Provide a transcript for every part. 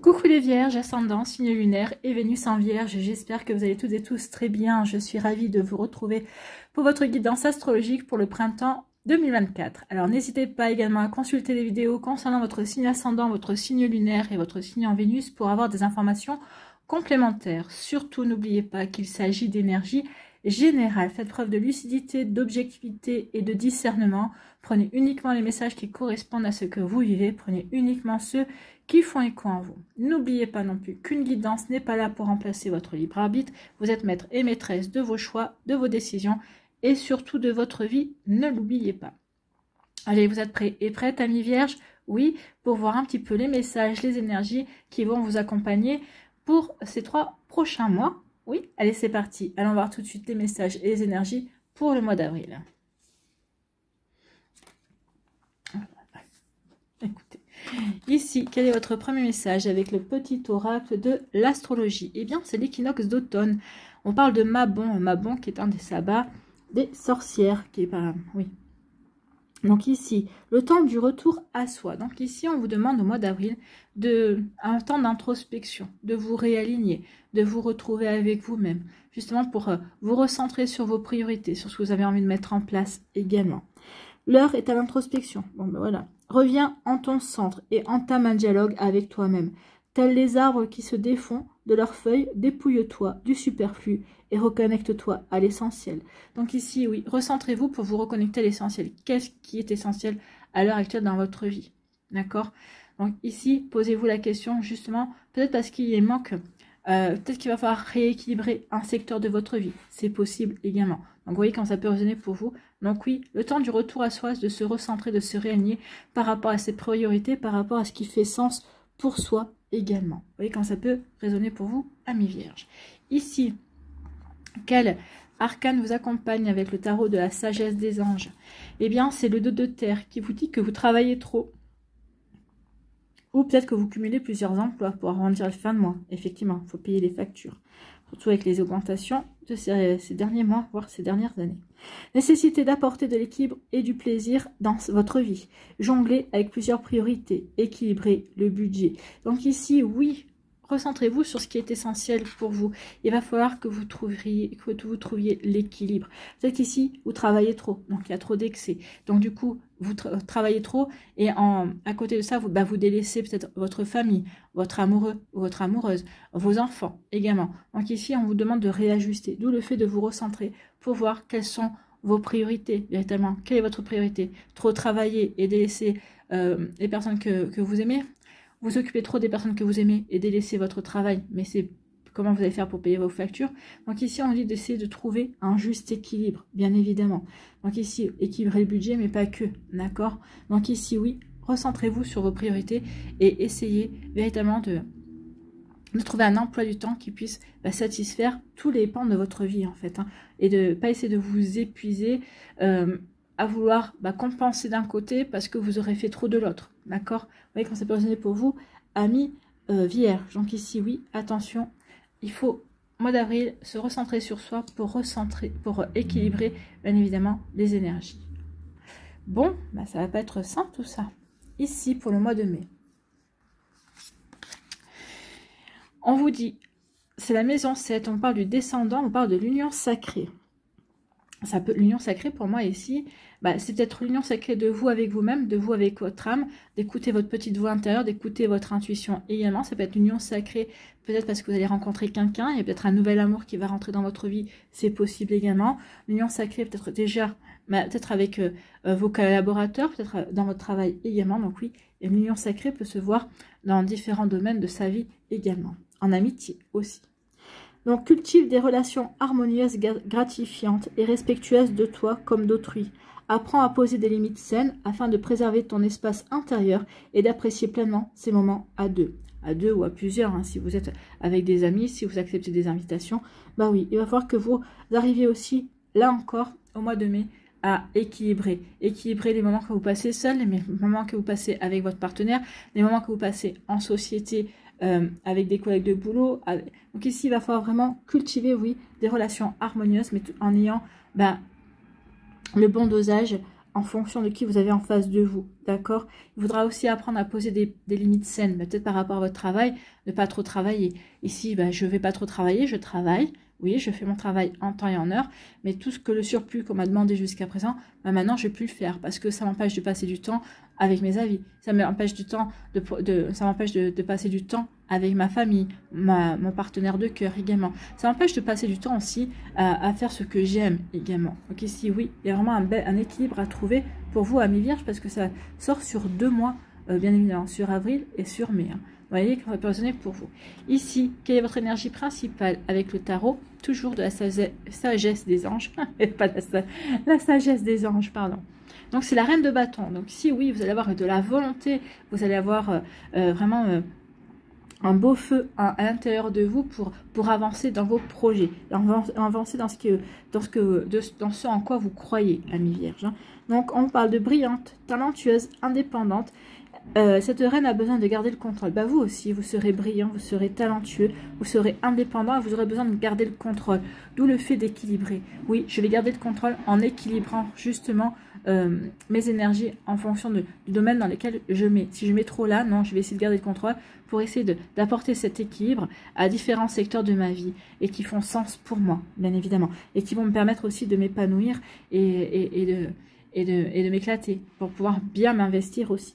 Coucou les vierges, ascendant, signe lunaire et Vénus en vierge, j'espère que vous allez toutes et tous très bien. Je suis ravie de vous retrouver pour votre guidance astrologique pour le printemps 2024. Alors n'hésitez pas également à consulter les vidéos concernant votre signe ascendant, votre signe lunaire et votre signe en Vénus pour avoir des informations complémentaires. Surtout n'oubliez pas qu'il s'agit d'énergie générale. Faites preuve de lucidité, d'objectivité et de discernement. Prenez uniquement les messages qui correspondent à ce que vous vivez. Prenez uniquement ceux qui font écho en vous. N'oubliez pas non plus qu'une guidance n'est pas là pour remplacer votre libre arbitre. Vous êtes maître et maîtresse de vos choix, de vos décisions et surtout de votre vie. Ne l'oubliez pas. Allez, vous êtes prêts et prêtes, amis vierges? Oui, pour voir un petit peu les messages, les énergies qui vont vous accompagner pour ces 3 prochains mois. Oui, allez, c'est parti. Allons voir tout de suite les messages et les énergies pour le mois d'avril. Écoutez, ici, quel est votre premier message avec le petit oracle de l'astrologie? Eh bien, c'est l'équinoxe d'automne. On parle de Mabon qui est un des sabbats des sorcières, qui est par là, oui. Donc ici, le temps du retour à soi. Donc ici, on vous demande au mois d'avril un temps d'introspection, de vous réaligner, de vous retrouver avec vous-même, justement pour vous recentrer sur vos priorités, sur ce que vous avez envie de mettre en place également. L'heure est à l'introspection. Bon ben voilà. Reviens en ton centre et entame un dialogue avec toi-même. Tels les arbres qui se défont de leurs feuilles, dépouille-toi du superflu et reconnecte-toi à l'essentiel. Donc ici, oui, recentrez-vous pour vous reconnecter à l'essentiel. Qu'est-ce qui est essentiel à l'heure actuelle dans votre vie? D'accord? Donc ici, posez-vous la question justement, peut-être parce qu'il y manque, peut-être qu'il va falloir rééquilibrer un secteur de votre vie. C'est possible également. Donc vous voyez quand ça peut résonner pour vous. Donc oui, le temps du retour à soi, de se recentrer, de se réaligner par rapport à ses priorités, par rapport à ce qui fait sens pour soi également. Vous voyez quand ça peut résonner pour vous, amis vierges. Ici, quel arcane vous accompagne avec le tarot de la sagesse des anges? Eh bien, c'est le 2 de terre qui vous dit que vous travaillez trop. Ou peut-être que vous cumulez plusieurs emplois pour arrondir la fin de mois. Effectivement, il faut payer les factures. Surtout avec les augmentations de ces derniers mois, voire ces dernières années. Nécessité d'apporter de l'équilibre et du plaisir dans votre vie. Jongler avec plusieurs priorités. Équilibrer le budget. Donc ici, oui, recentrez-vous sur ce qui est essentiel pour vous. Il va falloir que vous trouviez l'équilibre. Peut-être qu'ici, vous travaillez trop. Donc, il y a trop d'excès. Donc, du coup, vous travaillez trop. Et à côté de ça, vous délaissez peut-être votre famille, votre amoureux ou votre amoureuse, vos enfants également. Donc, ici, on vous demande de réajuster. D'où le fait de vous recentrer pour voir quelles sont vos priorités. Véritablement, quelle est votre priorité? Trop travailler et délaisser les personnes que vous aimez? Vous occupez trop des personnes que vous aimez et délaissez votre travail, mais c'est comment vous allez faire pour payer vos factures. Donc ici, on dit d'essayer de trouver un juste équilibre, bien évidemment. Donc ici, équilibrer le budget, mais pas que, d'accord? Donc ici, oui, recentrez-vous sur vos priorités et essayez véritablement de trouver un emploi du temps qui puisse satisfaire tous les pans de votre vie, en fait. Hein, et de ne pas essayer de vous épuiser à vouloir compenser d'un côté parce que vous aurez fait trop de l'autre. D'accord? Vous voyez quand ça peut résonner pour vous, amis vierges. Donc ici, oui, attention, il faut, mois d'avril, se recentrer sur soi pour équilibrer, bien évidemment, les énergies. Bon, ça va pas être simple tout ça. Ici, pour le mois de mai. On vous dit, c'est la maison 7, on parle du descendant, on parle de l'union sacrée. L'union sacrée pour moi ici, c'est peut-être l'union sacrée de vous avec vous-même, de vous avec votre âme, d'écouter votre petite voix intérieure, d'écouter votre intuition également. Ça peut être l'union sacrée, peut-être parce que vous allez rencontrer quelqu'un, il y a peut-être un nouvel amour qui va rentrer dans votre vie, c'est possible également. L'union sacrée peut-être déjà, peut-être avec vos collaborateurs, peut-être dans votre travail également. Donc oui, l'union sacrée peut se voir dans différents domaines de sa vie également, en amitié aussi. Donc, cultive des relations harmonieuses, gratifiantes et respectueuses de toi comme d'autrui. Apprends à poser des limites saines afin de préserver ton espace intérieur et d'apprécier pleinement ces moments à deux. À deux ou à plusieurs, hein, si vous êtes avec des amis, si vous acceptez des invitations. Oui, il va falloir que vous arriviez aussi, là encore, au mois de mai, à équilibrer. Équilibrer les moments que vous passez seul, les moments que vous passez avec votre partenaire, les moments que vous passez en société, avec des collègues de boulot. Donc ici, il va falloir vraiment cultiver, oui, des relations harmonieuses, mais en ayant le bon dosage en fonction de qui vous avez en face de vous, d'accord? Il faudra aussi apprendre à poser des limites saines, peut-être par rapport à votre travail, ne pas trop travailler. Ici, je ne vais pas trop travailler, je travaille. Oui, je fais mon travail en temps et en heure, mais tout ce que le surplus qu'on m'a demandé jusqu'à présent, maintenant, je ne vais plus le faire parce que ça m'empêche de passer du temps avec mes amis. Ça m'empêche de passer du temps avec ma famille, mon partenaire de cœur également. Ça m'empêche de passer du temps aussi à faire ce que j'aime également. Donc ici, oui, il y a vraiment un équilibre à trouver pour vous, amis vierges, parce que ça sort sur 2 mois, bien évidemment, sur avril et sur mai. Vous voyez qu'on va peut résonner pour vous. Ici, quelle est votre énergie principale avec le tarot? Toujours de la sagesse des anges. Pas la sagesse des anges, pardon. Donc, c'est la reine de bâton. Donc, ici, oui, vous allez avoir de la volonté. Vous allez avoir vraiment un beau feu à l'intérieur de vous pour avancer dans vos projets. Avancer dans ce en quoi vous croyez, amis vierges. Donc, on parle de brillante, talentueuse, indépendante. Cette reine a besoin de garder le contrôle. Vous aussi, vous serez brillant, vous serez talentueux, vous serez indépendant et vous aurez besoin de garder le contrôle. D'où le fait d'équilibrer. Oui, je vais garder le contrôle en équilibrant justement mes énergies en fonction du domaine dans lequel je mets. Si je mets trop là, non, je vais essayer de garder le contrôle pour essayer d'apporter cet équilibre à différents secteurs de ma vie et qui font sens pour moi, bien évidemment. Et qui vont me permettre aussi de m'épanouir et de m'éclater pour pouvoir bien m'investir aussi.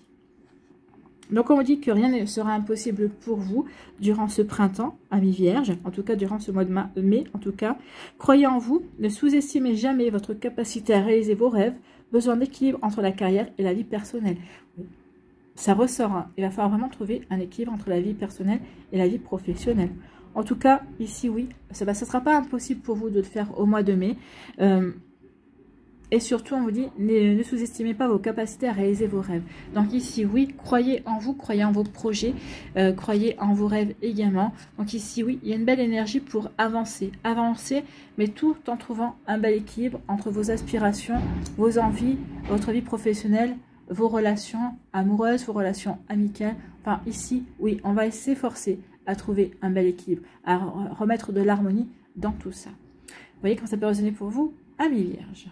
Donc, on vous dit que rien ne sera impossible pour vous durant ce printemps, amis vierges, en tout cas durant ce mois de mai, en tout cas. Croyez en vous, ne sous-estimez jamais votre capacité à réaliser vos rêves, besoin d'équilibre entre la carrière et la vie personnelle. Ça ressort, hein. Il va falloir vraiment trouver un équilibre entre la vie personnelle et la vie professionnelle. En tout cas, ici, oui, ça ne sera pas impossible pour vous de le faire au mois de mai. Et surtout, on vous dit, ne sous-estimez pas vos capacités à réaliser vos rêves. Donc ici, oui, croyez en vous, croyez en vos projets, croyez en vos rêves également. Donc ici, oui, il y a une belle énergie pour avancer. Avancer, mais tout en trouvant un bel équilibre entre vos aspirations, vos envies, votre vie professionnelle, vos relations amoureuses, vos relations amicales. Enfin, ici, oui, on va s'efforcer à trouver un bel équilibre, à remettre de l'harmonie dans tout ça. Vous voyez comment ça peut résonner pour vous, amis vierges.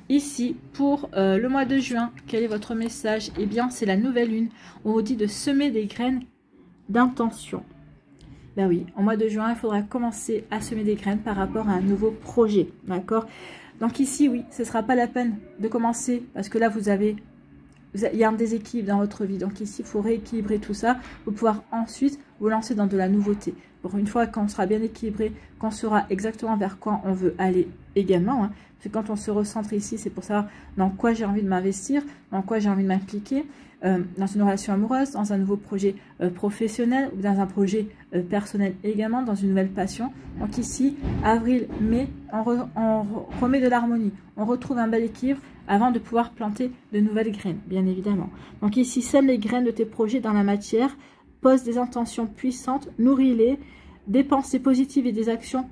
Ici, pour le mois de juin, quel est votre message? Eh bien, c'est la nouvelle lune. On vous dit de semer des graines d'intention. Ben oui, au mois de juin, il faudra commencer à semer des graines par rapport à un nouveau projet. D'accord? Donc ici, oui, ce ne sera pas la peine de commencer parce que là, il y a un déséquilibre dans votre vie. Donc ici, il faut rééquilibrer tout ça pour pouvoir ensuite vous lancer dans de la nouveauté. Pour une fois qu'on sera bien équilibré, qu'on saura exactement vers quoi on veut aller également, hein. Parce que quand on se recentre ici, c'est pour savoir dans quoi j'ai envie de m'investir, dans quoi j'ai envie de m'impliquer, dans une relation amoureuse, dans un nouveau projet professionnel ou dans un projet personnel également, dans une nouvelle passion. Donc ici, avril, mai, on remet de l'harmonie, on retrouve un bel équilibre avant de pouvoir planter de nouvelles graines, bien évidemment. Donc ici, sème les graines de tes projets dans la matière, pose des intentions puissantes, nourris-les, des pensées positives et des actions.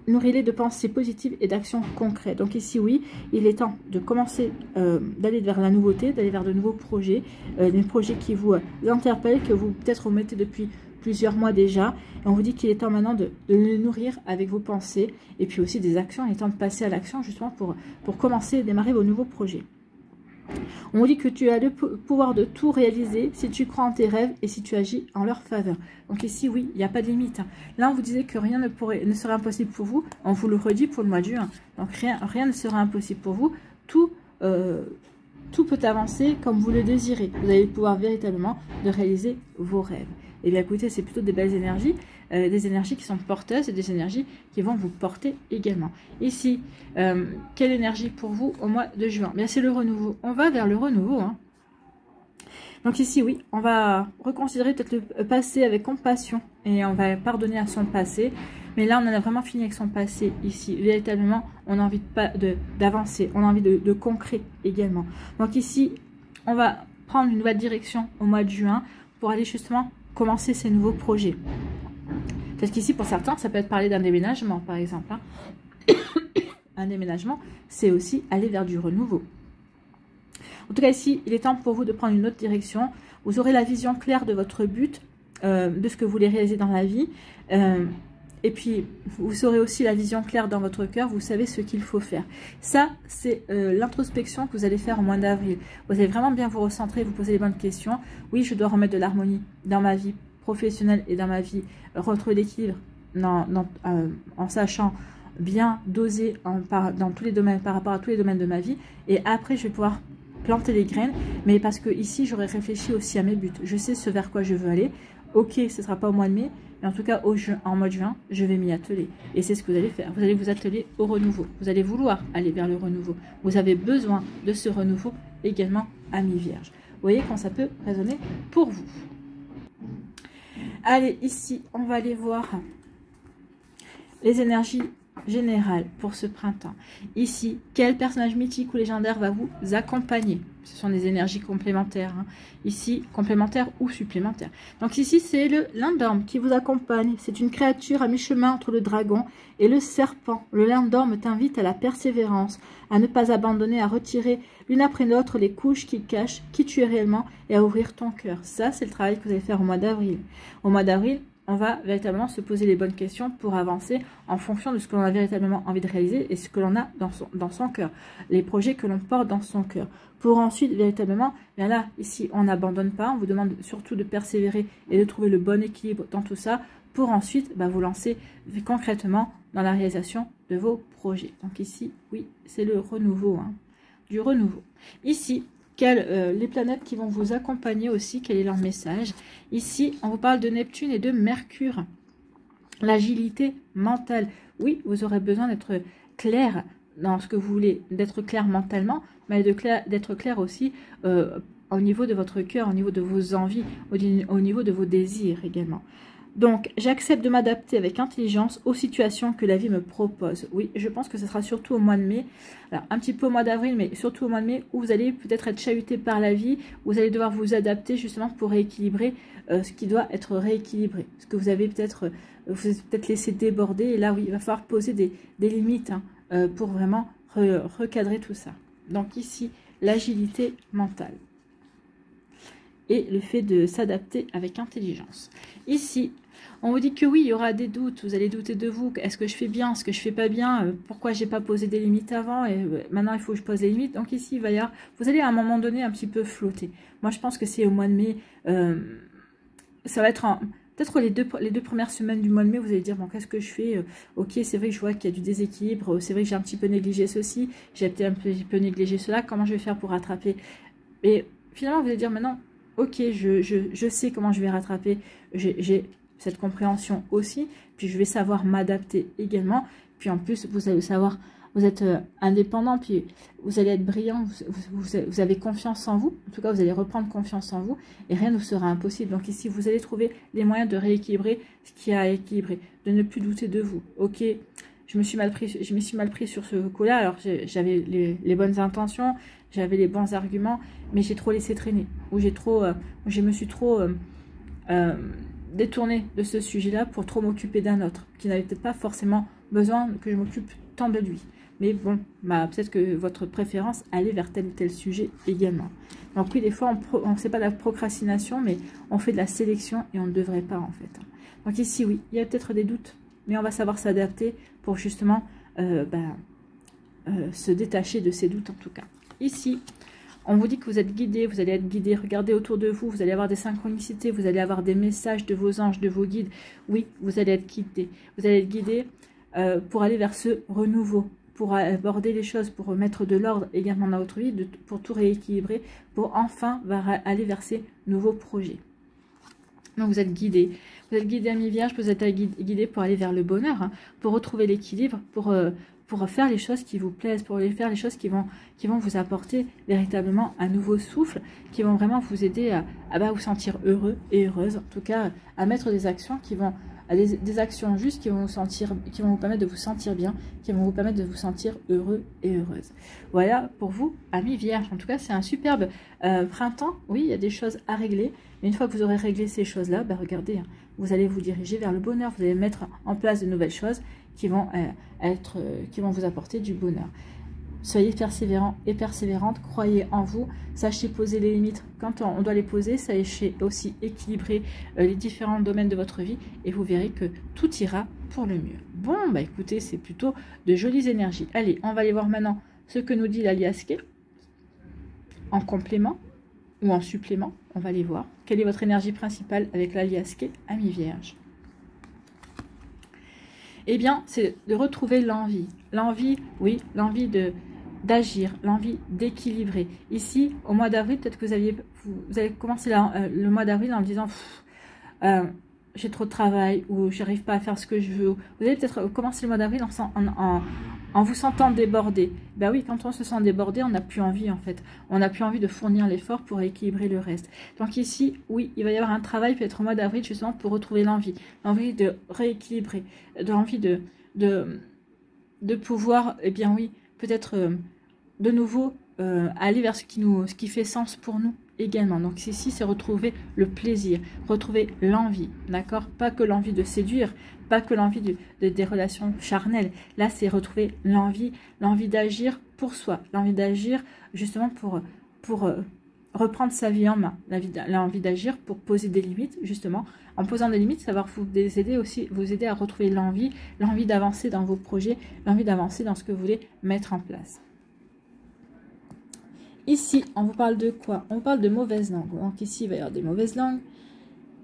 Nourris-les de pensées positives et d'actions concrètes. Donc ici, oui, il est temps de commencer d'aller vers la nouveauté, d'aller vers de nouveaux projets, des projets qui vous interpellent, que vous peut-être remettez depuis plusieurs mois déjà. Et on vous dit qu'il est temps maintenant de les nourrir avec vos pensées et puis aussi des actions. Il est temps de passer à l'action justement pour commencer et démarrer vos nouveaux projets. On vous dit que tu as le pouvoir de tout réaliser si tu crois en tes rêves et si tu agis en leur faveur. Donc ici, oui, il n'y a pas de limite. Là, on vous disait que rien ne serait impossible pour vous. On vous le redit pour le mois de juin. Donc rien ne sera impossible pour vous. Tout peut avancer comme vous le désirez. Vous avez le pouvoir véritablement de réaliser vos rêves. Et bien écoutez, c'est plutôt des belles énergies, des énergies qui sont porteuses et des énergies qui vont vous porter également. Ici, quelle énergie pour vous au mois de juin? Bien, c'est le renouveau. On va vers le renouveau, hein. Donc ici, oui, on va reconsidérer peut-être le passé avec compassion et on va pardonner à son passé. Mais là, on en a vraiment fini avec son passé ici. Véritablement, on a envie d'avancer, on a envie de concret également. Donc ici, on va prendre une nouvelle direction au mois de juin pour aller justement commencer ces nouveaux projets. Peut-être qu'ici, pour certains, ça peut être parler d'un déménagement, par exemple, hein. Un déménagement, c'est aussi aller vers du renouveau. En tout cas, ici, il est temps pour vous de prendre une autre direction. Vous aurez la vision claire de votre but, de ce que vous voulez réaliser dans la vie. Et puis, vous aurez aussi la vision claire dans votre cœur, vous savez ce qu'il faut faire. Ça, c'est l'introspection que vous allez faire au mois d'avril. Vous allez vraiment bien vous recentrer, vous poser les bonnes questions. Oui, je dois remettre de l'harmonie dans ma vie professionnelle et dans ma vie, retrouver l'équilibre en sachant bien doser dans tous les domaines, par rapport à tous les domaines de ma vie. Et après, je vais pouvoir planter les graines, mais parce que ici, j'aurais réfléchi aussi à mes buts. Je sais ce vers quoi je veux aller. Ok, ce ne sera pas au mois de mai, mais en tout cas, en mois de juin, je vais m'y atteler. Et c'est ce que vous allez faire. Vous allez vous atteler au renouveau. Vous allez vouloir aller vers le renouveau. Vous avez besoin de ce renouveau également, amis vierges. Vous voyez quand ça peut résonner pour vous. Allez, ici, on va aller voir les énergies générales pour ce printemps. Ici, quel personnage mythique ou légendaire va vous accompagner? Ce sont des énergies complémentaires. Hein. Ici, complémentaires ou supplémentaires. Donc ici, c'est le lindorme qui vous accompagne. C'est une créature à mi-chemin entre le dragon et le serpent. Le lindorme t'invite à la persévérance, à ne pas abandonner, à retirer l'une après l'autre les couches qui cachent qui tu es réellement et à ouvrir ton cœur. Ça, c'est le travail que vous allez faire au mois d'avril. Au mois d'avril, on va véritablement se poser les bonnes questions pour avancer en fonction de ce que l'on a véritablement envie de réaliser et ce que l'on a dans son cœur, les projets que l'on porte dans son cœur. Pour ensuite, véritablement, bien là, ici, on n'abandonne pas, on vous demande surtout de persévérer et de trouver le bon équilibre dans tout ça, pour ensuite vous lancer concrètement dans la réalisation de vos projets. Donc ici, oui, c'est le renouveau, hein, du renouveau. Ici, les planètes qui vont vous accompagner aussi, quel est leur message? Ici, on vous parle de Neptune et de Mercure. L'agilité mentale. Oui, vous aurez besoin d'être clair dans ce que vous voulez, d'être clair mentalement, mais d'être clair aussi au niveau de votre cœur, au niveau de vos envies, au niveau de vos désirs également. Donc, j'accepte de m'adapter avec intelligence aux situations que la vie me propose. Oui, je pense que ce sera surtout au mois de mai, alors un petit peu au mois d'avril, mais surtout au mois de mai, où vous allez peut-être être chahuté par la vie, où vous allez devoir vous adapter justement pour rééquilibrer ce qui doit être rééquilibré. Ce que vous avez peut-être laissé déborder, et là, oui, il va falloir poser des limites hein, pour vraiment recadrer tout ça. Donc ici, l'agilité mentale. Et le fait de s'adapter avec intelligence. Ici, on vous dit que oui, il y aura des doutes, vous allez douter de vous, est-ce que je fais bien, est-ce que je fais pas bien, pourquoi j'ai pas posé des limites avant, et maintenant il faut que je pose des limites. Donc ici, il va y avoir, vous allez à un moment donné un petit peu flotter. Moi, je pense que c'est au mois de mai, ça va être peut-être les deux premières semaines du mois de mai, vous allez dire, bon, qu'est-ce que je fais? Ok, c'est vrai que je vois qu'il y a du déséquilibre, c'est vrai que j'ai un petit peu négligé ceci, j'ai peut-être un petit peu négligé cela, comment je vais faire pour rattraper? Et finalement, vous allez dire, maintenant, ok, je sais comment je vais rattraper, j'ai cette compréhension aussi, puis je vais savoir m'adapter également, puis en plus, vous allez savoir, vous êtes indépendant, puis vous allez être brillant, vous avez confiance en vous, en tout cas, vous allez reprendre confiance en vous, et rien ne vous sera impossible. Donc ici, vous allez trouver les moyens de rééquilibrer ce qui a à équilibrer, de ne plus douter de vous. Ok, je me suis mal pris sur ce coup-là, alors j'avais les bonnes intentions, j'avais les bons arguments, mais j'ai trop laissé traîner, ou je me suis trop détournée de ce sujet-là pour trop m'occuper d'un autre, qui n'avait peut-être pas forcément besoin que je m'occupe tant de lui. Mais bon, peut-être que votre préférence allait vers tel ou tel sujet également. Donc oui, des fois, on ne sait pas de la procrastination, mais on fait de la sélection et on ne devrait pas en fait. Donc ici, oui, il y a peut-être des doutes, mais on va savoir s'adapter pour justement se détacher de ces doutes en tout cas. Ici, on vous dit que vous êtes guidé, vous allez être guidé, regardez autour de vous, vous allez avoir des synchronicités, vous allez avoir des messages de vos anges, de vos guides. Oui, vous allez être guidé. Vous allez être guidé pour aller vers ce renouveau, pour aborder les choses, pour mettre de l'ordre également dans votre vie, pour tout rééquilibrer, pour enfin aller vers ces nouveaux projets. Donc vous êtes guidé. Vous êtes guidé, amis vierges, vous êtes guidé pour aller vers le bonheur, hein, pour retrouver l'équilibre, pour faire les choses qui vous plaisent, pour faire les choses qui vont vous apporter véritablement un nouveau souffle, qui vont vraiment vous aider à vous sentir heureux et heureuse, en tout cas à mettre des actions qui vont, des actions justes qui vont vous permettre de vous sentir bien, qui vont vous permettre de vous sentir heureux et heureuse. Voilà pour vous, amis vierges. En tout cas, c'est un superbe printemps. Oui, il y a des choses à régler, mais une fois que vous aurez réglé ces choses-là, regardez, hein, vous allez vous diriger vers le bonheur, vous allez mettre en place de nouvelles choses qui vont vous apporter du bonheur. Soyez persévérants et persévérantes, croyez en vous, sachez poser les limites quand on doit les poser, sachez aussi équilibrer les différents domaines de votre vie et vous verrez que tout ira pour le mieux. Bon, bah écoutez, c'est plutôt de jolies énergies. Allez, on va aller voir maintenant ce que nous dit la Liasque en complément ou en supplément. On va aller voir. Quelle est votre énergie principale avec la Liasque, Amis Vierge? Eh bien, c'est de retrouver l'envie. L'envie, oui, l'envie d'agir, l'envie d'équilibrer. Ici, au mois d'avril, peut-être que vous avez commencé le mois d'avril en disant j'ai trop de travail ou j'arrive pas à faire ce que je veux. Vous avez peut-être commencé le mois d'avril en vous sentant débordé. Ben oui, quand on se sent débordé, on n'a plus envie en fait. On n'a plus envie de fournir l'effort pour équilibrer le reste. Donc ici, oui, il va y avoir un travail peut-être au mois d'avril justement pour retrouver l'envie de rééquilibrer, l'envie de pouvoir, eh bien oui, peut-être de nouveau aller vers ce qui fait sens pour nous également. Donc ici, c'est retrouver le plaisir, retrouver l'envie, d'accord? Pas que l'envie de séduire, pas que l'envie des relations charnelles. Là, c'est retrouver l'envie d'agir pour soi, l'envie d'agir justement pour reprendre sa vie en main, l'envie d'agir pour poser des limites, justement. En posant des limites, ça va vous aider à retrouver l'envie d'avancer dans vos projets, l'envie d'avancer dans ce que vous voulez mettre en place. Ici, on vous parle de quoi? On vous parle de mauvaises langues. Donc ici, il va y avoir des mauvaises langues.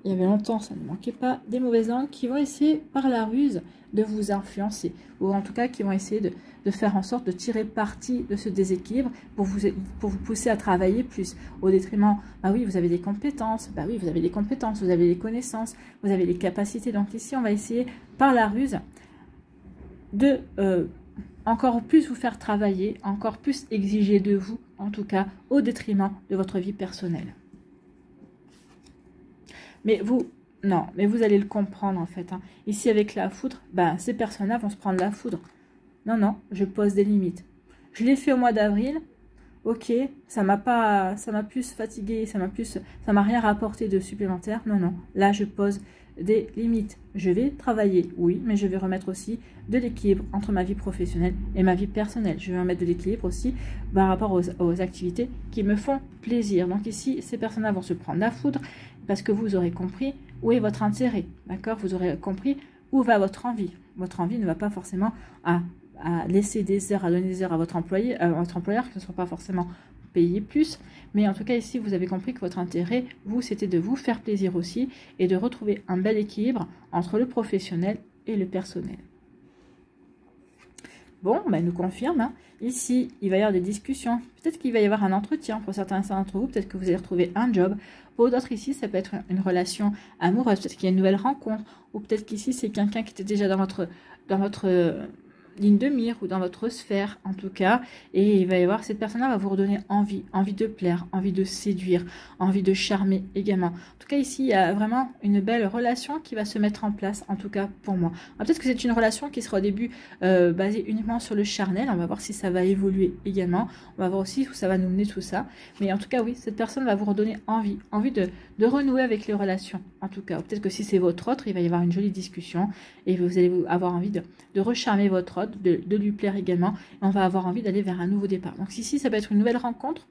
Il y avait longtemps, ça ne manquait pas. Des mauvaises langues qui vont essayer par la ruse de vous influencer. Ou en tout cas, qui vont essayer de faire en sorte de tirer parti de ce déséquilibre pour vous pousser à travailler plus. Au détriment, bah oui, vous avez des compétences. Bah oui, vous avez des compétences, vous avez des connaissances, vous avez des capacités. Donc ici, on va essayer par la ruse de encore plus vous faire travailler, encore plus exiger de vous, en tout cas, au détriment de votre vie personnelle. Mais vous allez le comprendre en fait. Hein. Ici, avec la foudre, ben, ces personnes-là vont se prendre la foudre. Non, je pose des limites. Je l'ai fait au mois d'avril. Ok, ça m'a plus fatigué, ça m'a rien rapporté de supplémentaire. Non, là, je pose des limites. Je vais travailler, oui, mais je vais remettre aussi de l'équilibre entre ma vie professionnelle et ma vie personnelle. Je vais remettre de l'équilibre aussi par rapport aux activités qui me font plaisir. Donc ici, ces personnes-là vont se prendre la foudre parce que vous aurez compris où est votre intérêt, d'accord? Vous aurez compris où va votre envie. Votre envie ne va pas forcément à laisser des heures, à donner des heures à votre employeur, que ce ne soit pas forcément payé plus. Mais en tout cas, ici, vous avez compris que votre intérêt, vous, c'était de vous faire plaisir aussi et de retrouver un bel équilibre entre le professionnel et le personnel. Bon, ben, nous confirme. Hein. Ici, il va y avoir des discussions. Peut-être qu'il va y avoir un entretien pour certains d'entre vous. Peut-être que vous allez retrouver un job. Pour d'autres, ici, ça peut être une relation amoureuse. Peut-être qu'il y a une nouvelle rencontre. Ou peut-être qu'ici, c'est quelqu'un qui était déjà dans votre ligne de mire ou dans votre sphère en tout cas, et il va y avoir, cette personne-là va vous redonner envie de plaire, envie de séduire, envie de charmer également. En tout cas ici, il y a vraiment une belle relation qui va se mettre en place, en tout cas pour moi. Peut-être que c'est une relation qui sera au début basée uniquement sur le charnel, on va voir si ça va évoluer également, on va voir aussi où ça va nous mener tout ça, mais en tout cas oui, cette personne va vous redonner envie de renouer avec les relations, en tout cas. Peut-être que si c'est votre autre, il va y avoir une jolie discussion, et vous allez avoir envie de recharmer votre autre, de lui plaire également, et on va avoir envie d'aller vers un nouveau départ. Donc ici, ça peut être une nouvelle rencontre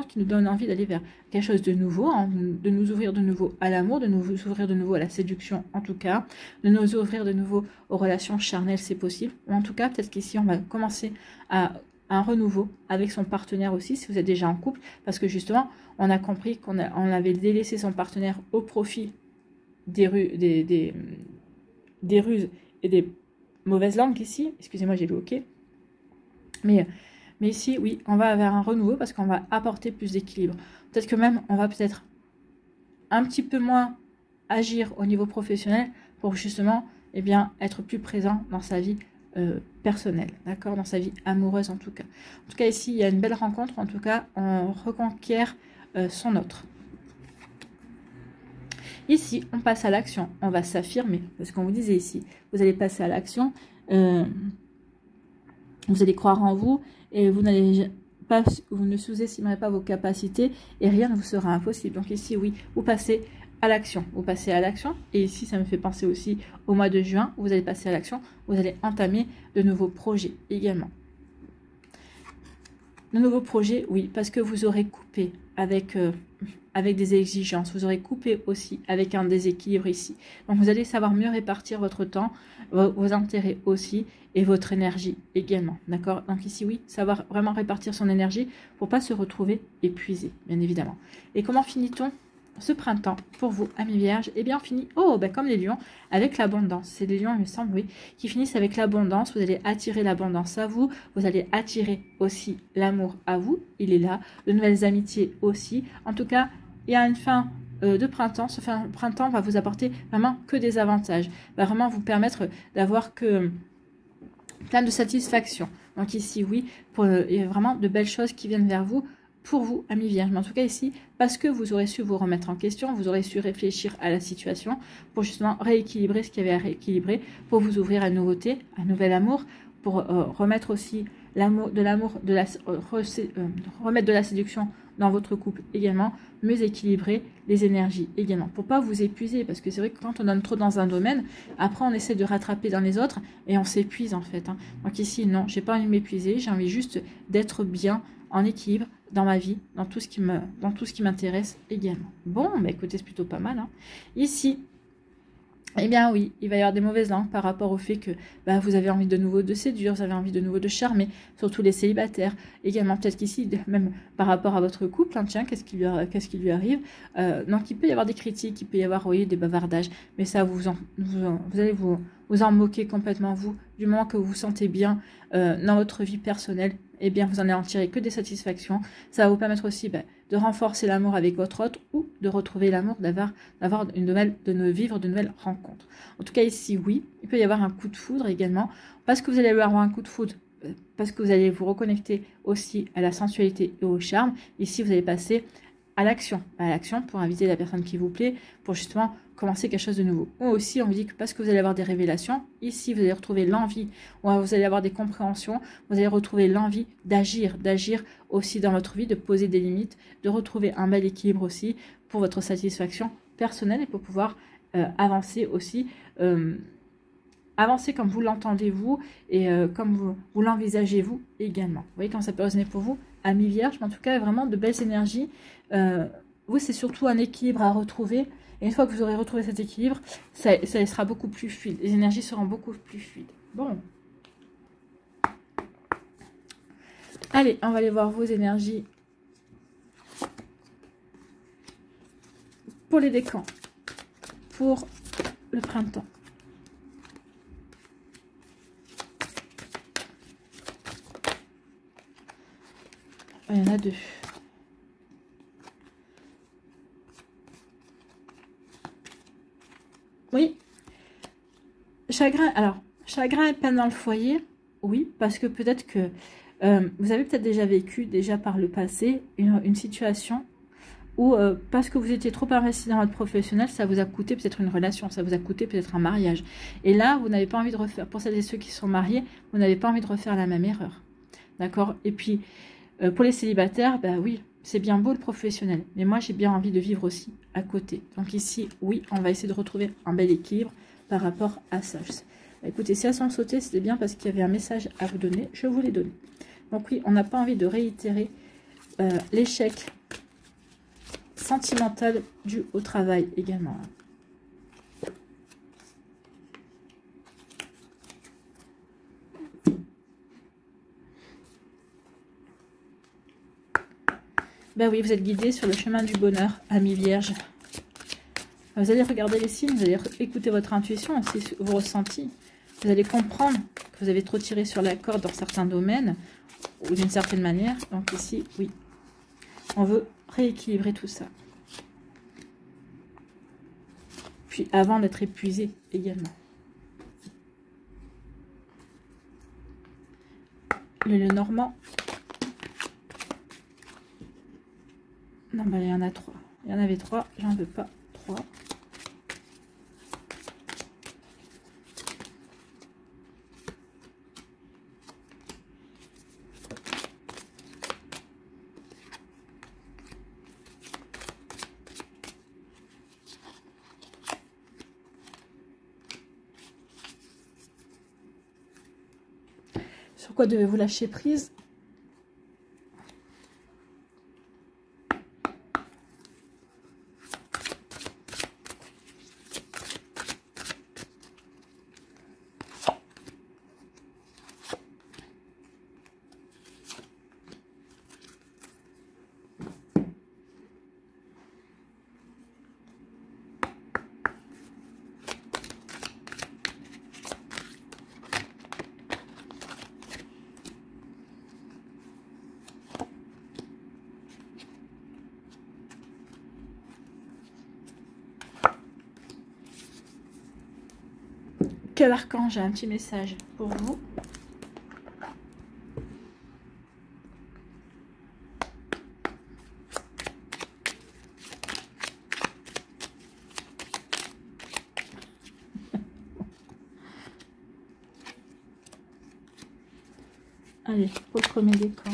qui nous donne envie d'aller vers quelque chose de nouveau, hein, de nous ouvrir de nouveau à l'amour, de nous ouvrir de nouveau à la séduction en tout cas, de nous ouvrir de nouveau aux relations charnelles, c'est possible. Ou en tout cas, peut-être qu'ici, on va commencer à un renouveau avec son partenaire aussi, si vous êtes déjà en couple, parce que justement, on a compris qu'on avait délaissé son partenaire au profit des ruses et des mauvaises langues ici. Excusez-moi, j'ai bloqué. Mais ici, oui, on va vers un renouveau parce qu'on va apporter plus d'équilibre. Peut-être que même, on va peut-être un petit peu moins agir au niveau professionnel pour justement, eh bien, être plus présent dans sa vie personnelle, d'accord, dans sa vie amoureuse en tout cas. En tout cas, ici, il y a une belle rencontre. En tout cas, on reconquiert son autre. Ici, on passe à l'action. On va s'affirmer. Parce qu'on vous disait ici, vous allez passer à l'action. Vous allez croire en vous. Et vous ne sous-estimerez pas vos capacités. Et rien ne vous sera impossible. Donc ici, oui, vous passez à l'action. Vous passez à l'action. Et ici, ça me fait penser aussi au mois de juin. Vous allez passer à l'action. Vous allez entamer de nouveaux projets également. de nouveaux projets, oui, parce que vous aurez coupé avec des exigences. Vous aurez coupé aussi avec un déséquilibre ici. Donc, vous allez savoir mieux répartir votre temps, vos intérêts aussi et votre énergie également. D'accord? Donc ici, oui, savoir vraiment répartir son énergie pour pas se retrouver épuisé, bien évidemment. Et comment finit-on ce printemps pour vous, amis vierges? Eh bien, on finit, comme les lions, avec l'abondance. C'est les lions, il me semble, oui, qui finissent avec l'abondance. Vous allez attirer l'abondance à vous. Vous allez attirer aussi l'amour à vous. Il est là. De nouvelles amitiés aussi. En tout cas, il y a une fin de printemps. Ce printemps va vous apporter vraiment que des avantages. Va vraiment vous permettre d'avoir que plein de satisfaction. Donc ici, oui, il y a vraiment de belles choses qui viennent vers vous, pour vous, amis vierges. Mais en tout cas ici, parce que vous aurez su vous remettre en question, vous aurez su réfléchir à la situation pour justement rééquilibrer ce qu'il y avait à rééquilibrer, pour vous ouvrir à une nouveauté, à un nouvel amour, pour remettre aussi remettre de la séduction dans votre couple également, mieux équilibrer les énergies également, pour pas vous épuiser, parce que c'est vrai que quand on donne trop dans un domaine, après on essaie de rattraper dans les autres et on s'épuise en fait. Donc ici, non, j'ai pas envie de m'épuiser, j'ai envie juste d'être bien, en équilibre dans ma vie, dans tout ce qui m'intéresse également. Bon, bah écoutez, c'est plutôt pas mal. Ici, eh bien oui, il va y avoir des mauvaises langues par rapport au fait que vous avez envie de nouveau de séduire, vous avez envie de nouveau de charmer, surtout les célibataires. Également, peut-être qu'ici, même par rapport à votre couple, tiens, qu'est-ce qui lui arrive? Donc, il peut y avoir des critiques, il peut y avoir, oui, des bavardages, mais ça, vous allez vous en moquer complètement, vous, du moment que vous vous sentez bien dans votre vie personnelle. Eh bien, vous en en tirez que des satisfactions. Ça va vous permettre aussi de renforcer l'amour avec votre hôte ou de retrouver l'amour, de vivre de nouvelles rencontres. En tout cas, ici, oui, il peut y avoir un coup de foudre également, parce que vous allez avoir un coup de foudre, parce que vous allez vous reconnecter aussi à la sensualité et au charme. Ici, vous allez passer à l'action pour inviter la personne qui vous plaît, pour justement commencer quelque chose de nouveau. Ou aussi, on vous dit que parce que vous allez avoir des révélations, ici, vous allez retrouver l'envie, ou vous allez avoir des compréhensions, vous allez retrouver l'envie d'agir aussi dans votre vie, de poser des limites, de retrouver un bel équilibre aussi pour votre satisfaction personnelle et pour pouvoir avancer aussi, avancer comme vous l'entendez vous et comme vous l'envisagez vous également. Vous voyez comment ça peut résonner pour vous, amis vierges, mais en tout cas, vraiment de belles énergies. Vous, c'est surtout un équilibre à retrouver. Et une fois que vous aurez retrouvé cet équilibre, ça sera beaucoup plus fluide. Les énergies seront beaucoup plus fluides. Bon. Allez, on va aller voir vos énergies pour les décans, pour le printemps. Il y en a deux. Oui. Chagrin. Alors, chagrin et peine dans le foyer. Oui, parce que peut-être que vous avez peut-être déjà vécu, par le passé, une situation où, parce que vous étiez trop investi dans votre professionnel, ça vous a coûté peut-être une relation, ça vous a coûté peut-être un mariage. Et là, vous n'avez pas envie de refaire, pour celles et ceux qui sont mariés, vous n'avez pas envie de refaire la même erreur. D'accord? Et puis, pour les célibataires, oui, c'est bien beau le professionnel, mais moi j'ai bien envie de vivre aussi à côté. Donc ici, oui, on va essayer de retrouver un bel équilibre par rapport à ça. Écoutez, si elles sont sautées, c'était bien parce qu'il y avait un message à vous donner, je vous l'ai donné. Donc oui, on n'a pas envie de réitérer l'échec sentimental dû au travail également. Oui, vous êtes guidé sur le chemin du bonheur, amis vierges. Vous allez regarder les signes, vous allez écouter votre intuition, aussi vos ressentis. Vous allez comprendre que vous avez trop tiré sur la corde dans certains domaines, ou d'une certaine manière. Donc ici, oui, on veut rééquilibrer tout ça. Puis avant d'être épuisé également. Le Normand. Non, il y en a 3. Il y en avait 3, j'en veux pas 3. Sur quoi devez-vous lâcher prise? Quel archange a un petit message pour vous? Allez, pour le premier décan.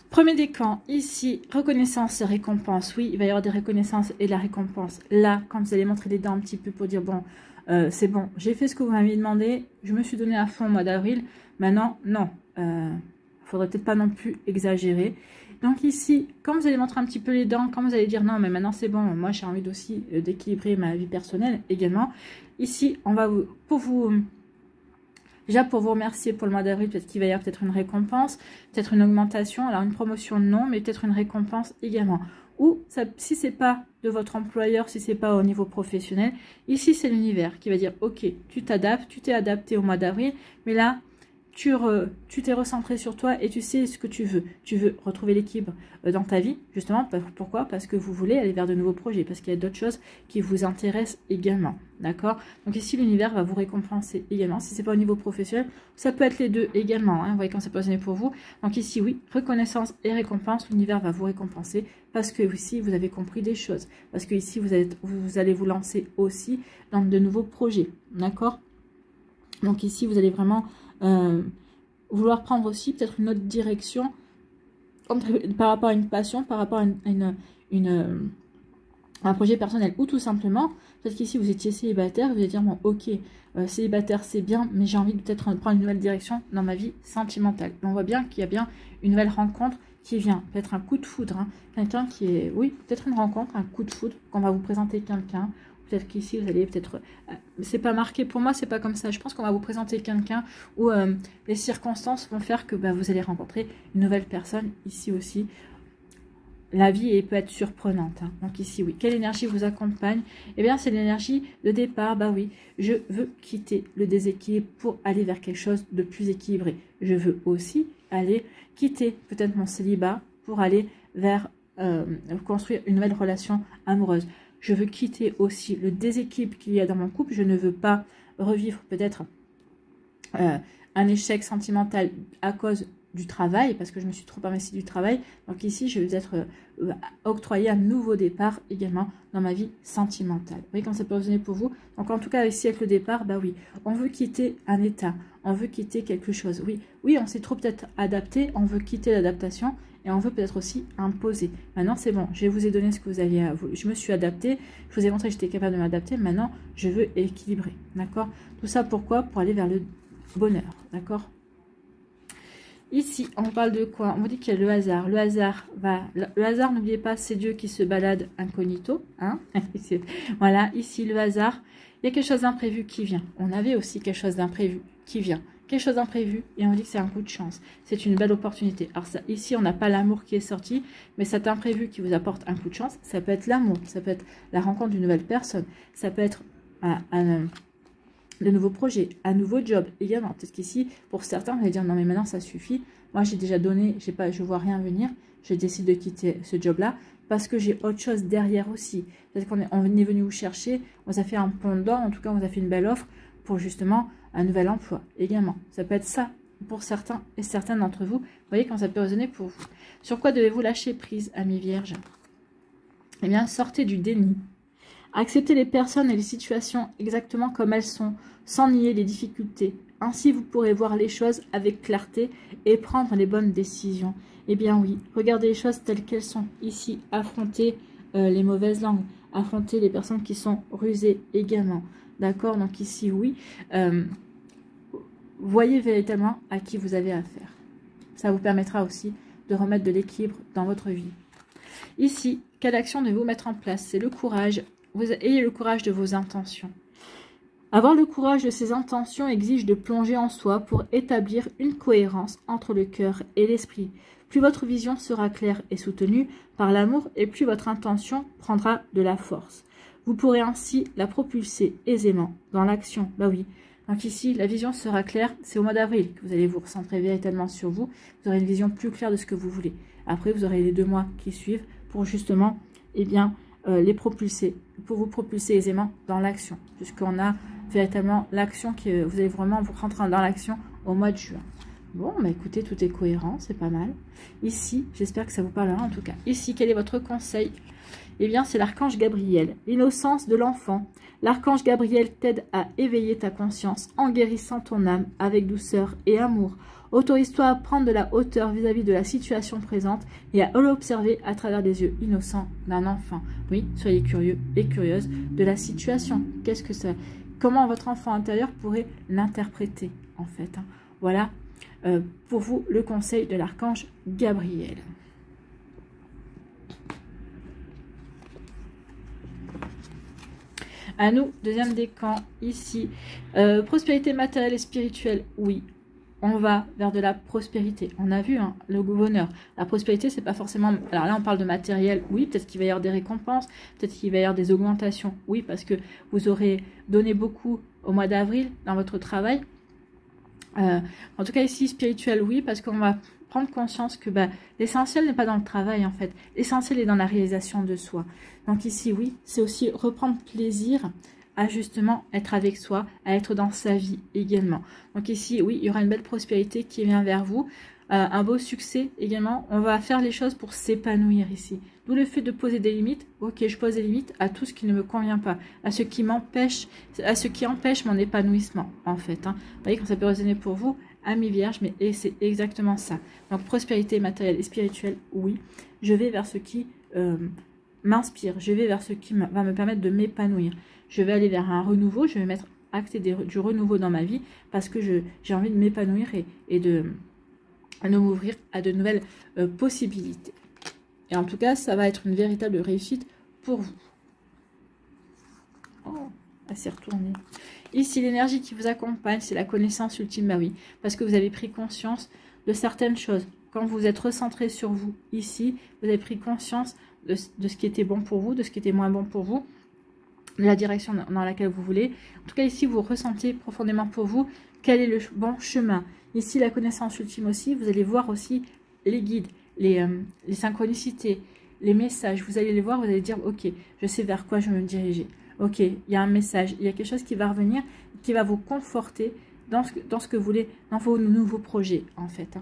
Premier décan, ici, reconnaissance et récompense. Oui, il va y avoir des reconnaissances et de la récompense. Là, quand vous allez montrer les dents un petit peu pour dire, bon, c'est bon, j'ai fait ce que vous m'avez demandé, je me suis donné à fond au mois d'avril. Maintenant, non, faudrait peut-être pas non plus exagérer. Donc ici, quand vous allez montrer un petit peu les dents, quand vous allez dire, non, mais maintenant c'est bon, moi j'ai envie aussi d'équilibrer ma vie personnelle également. Ici, on va déjà, pour vous remercier pour le mois d'avril, peut-être qu'il va y avoir peut-être une récompense, peut-être une augmentation. Alors, une promotion, non, mais peut-être une récompense également. Ou, ça, si ce n'est pas de votre employeur, si ce n'est pas au niveau professionnel, ici, c'est l'univers qui va dire, ok, tu t'adaptes, tu t'es adapté au mois d'avril, mais là, tu t'es recentré sur toi et tu sais ce que tu veux. Tu veux retrouver l'équilibre dans ta vie, justement. Pourquoi? Parce que vous voulez aller vers de nouveaux projets, parce qu'il y a d'autres choses qui vous intéressent également. D'accord? Donc ici, l'univers va vous récompenser également. Si ce n'est pas au niveau professionnel, ça peut être les deux également. Hein. Vous voyez quand c'est positionné pour vous. Donc ici, oui, reconnaissance et récompense. L'univers va vous récompenser parce que ici, vous avez compris des choses. Parce que ici, vous allez vous lancer aussi dans de nouveaux projets. D'accord? Donc ici, vous allez vraiment vouloir prendre aussi peut-être une autre direction par rapport à une passion, par rapport à un projet personnel. Ou tout simplement, peut-être qu'ici, vous étiez célibataire, vous allez dire, bon, ok, célibataire, c'est bien, mais j'ai envie de peut-être prendre une nouvelle direction dans ma vie sentimentale. Et on voit bien qu'il y a bien une nouvelle rencontre qui vient. Peut-être un coup de foudre, hein. Quelqu'un qui est... Oui, peut-être une rencontre, un coup de foudre, qu'on va vous présenter quelqu'un. Peut-être qu'ici, vous allez peut-être... c'est pas marqué, pour moi, c'est pas comme ça. Je pense qu'on va vous présenter quelqu'un où les circonstances vont faire que vous allez rencontrer une nouvelle personne. Ici aussi, la vie peut être surprenante. Hein. Donc ici, oui. Quelle énergie vous accompagne? Eh bien, c'est l'énergie de départ. Bah oui, je veux quitter le déséquilibre pour aller vers quelque chose de plus équilibré. Je veux aussi aller quitter peut-être mon célibat pour aller vers construire une nouvelle relation amoureuse. Je veux quitter aussi le déséquilibre qu'il y a dans mon couple. Je ne veux pas revivre peut-être un échec sentimental à cause du travail, parce que je me suis trop investie du travail. Donc ici, je vais peut-être octroyer un nouveau départ également dans ma vie sentimentale. Vous voyez quand ça peut résonner pour vous? Donc en tout cas, ici avec le départ, bah oui, on veut quitter un état, on veut quitter quelque chose. Oui, oui, on s'est trop peut-être adapté, on veut quitter l'adaptation. Et on veut peut-être aussi imposer. Maintenant, c'est bon. Je vous ai donné ce que vous aviez à vous. Je me suis adaptée. Je vous ai montré que j'étais capable de m'adapter. Maintenant, je veux équilibrer. D'accord? Tout ça, pourquoi? Pour aller vers le bonheur. D'accord? Ici, on parle de quoi? On vous dit qu'il y a le hasard. Le hasard, n'oubliez pas, c'est Dieu qui se balade incognito. Hein? Voilà, ici, le hasard. Il y a quelque chose d'imprévu qui vient. On avait aussi quelque chose d'imprévu qui vient. Quelque chose d'imprévu et on dit que c'est un coup de chance. C'est une belle opportunité. Alors ça, ici, on n'a pas l'amour qui est sorti, mais cet imprévu qui vous apporte un coup de chance, ça peut être l'amour, ça peut être la rencontre d'une nouvelle personne, ça peut être de nouveaux projets, un nouveau job également. Peut-être qu'ici, pour certains, vous allez dire non mais maintenant ça suffit. Moi j'ai déjà donné, je ne vois rien venir. Je décide de quitter ce job-là parce que j'ai autre chose derrière aussi. Peut-être qu'on est venu vous chercher, on vous a fait un pont d'or, en tout cas on vous a fait une belle offre pour justement un nouvel emploi également. Ça peut être ça pour certains et certaines d'entre vous. Vous voyez quand ça peut résonner pour vous. Sur quoi devez-vous lâcher prise, amis vierges? Eh bien, sortez du déni. Acceptez les personnes et les situations exactement comme elles sont, sans nier les difficultés. Ainsi, vous pourrez voir les choses avec clarté et prendre les bonnes décisions. Eh bien oui, regardez les choses telles qu'elles sont. Ici, affrontez les mauvaises langues, affrontez les personnes qui sont rusées également. D'accord? Donc ici, oui. Voyez véritablement à qui vous avez affaire. Ça vous permettra aussi de remettre de l'équilibre dans votre vie. Ici, quelle action devez-vous mettre en place? C'est le courage. Vous ayez le courage de vos intentions. Avoir le courage de ses intentions exige de plonger en soi pour établir une cohérence entre le cœur et l'esprit. Plus votre vision sera claire et soutenue par l'amour et plus votre intention prendra de la force. Vous pourrez ainsi la propulser aisément dans l'action. Bah oui, Donc ici, la vision sera claire. C'est au mois d'avril que vous allez vous recentrer véritablement sur vous. Vous aurez une vision plus claire de ce que vous voulez. Après, vous aurez les 2 mois qui suivent pour justement, eh bien, les propulser, pour vous propulser aisément dans l'action. Puisqu'on a véritablement l'action que vous allez vraiment vous rentrer dans l'action au mois de juin. Bon, bah écoutez, tout est cohérent, c'est pas mal. Ici, j'espère que ça vous parlera en tout cas. Ici, quel est votre conseil? Eh bien, c'est l'archange Gabriel, l'innocence de l'enfant. L'archange Gabriel t'aide à éveiller ta conscience en guérissant ton âme avec douceur et amour. Autorise-toi à prendre de la hauteur vis-à-vis de la situation présente et à l'observer à travers les yeux innocents d'un enfant. Oui, soyez curieux et curieuse de la situation. Qu'est-ce que ça... Comment votre enfant intérieur pourrait l'interpréter, en fait. Hein. Voilà, pour vous, le conseil de l'archange Gabriel. À nous, deuxième décan, ici. Prospérité matérielle et spirituelle, oui. On va vers de la prospérité. On a vu hein, le bonheur. La prospérité, c'est pas forcément... Alors là, on parle de matériel. Oui, peut-être qu'il va y avoir des récompenses. Peut-être qu'il va y avoir des augmentations. Oui, parce que vous aurez donné beaucoup au mois d'avril dans votre travail. En tout cas, ici, spirituel, oui, parce qu'on va prendre conscience que bah, l'essentiel n'est pas dans le travail, en fait. L'essentiel est dans la réalisation de soi. Donc ici, oui, c'est aussi reprendre plaisir à justement être avec soi, à être dans sa vie également. Donc ici, oui, il y aura une belle prospérité qui vient vers vous, un beau succès également. On va faire les choses pour s'épanouir ici. D'où le fait de poser des limites. Ok, je pose des limites à tout ce qui ne me convient pas, à ce qui m'empêche, à ce qui empêche mon épanouissement, en fait. Hein. Vous voyez, quand ça peut résonner pour vous, Amis Vierge, mais c'est exactement ça. Donc prospérité matérielle et spirituelle, oui. Je vais vers ce qui m'inspire, je vais vers ce qui va me permettre de m'épanouir. Je vais aller vers un renouveau, je vais mettre acte du renouveau dans ma vie parce que j'ai envie de m'épanouir et de m'ouvrir à de nouvelles possibilités. Et en tout cas, ça va être une véritable réussite pour vous. Oh, elle s'est retournée. Ici, l'énergie qui vous accompagne, c'est la connaissance ultime, bah oui, parce que vous avez pris conscience de certaines choses. Quand vous êtes recentré sur vous, ici, vous avez pris conscience de ce qui était bon pour vous, de ce qui était moins bon pour vous, de la direction dans laquelle vous voulez. En tout cas, ici, vous ressentez profondément pour vous quel est le bon chemin. Ici, la connaissance ultime aussi, vous allez voir aussi les guides, les synchronicités, les messages. Vous allez les voir, vous allez dire, ok, je sais vers quoi je veux me diriger. Ok, il y a un message, il y a quelque chose qui va revenir, qui va vous conforter dans ce que vous voulez, dans vos nouveaux projets, en fait.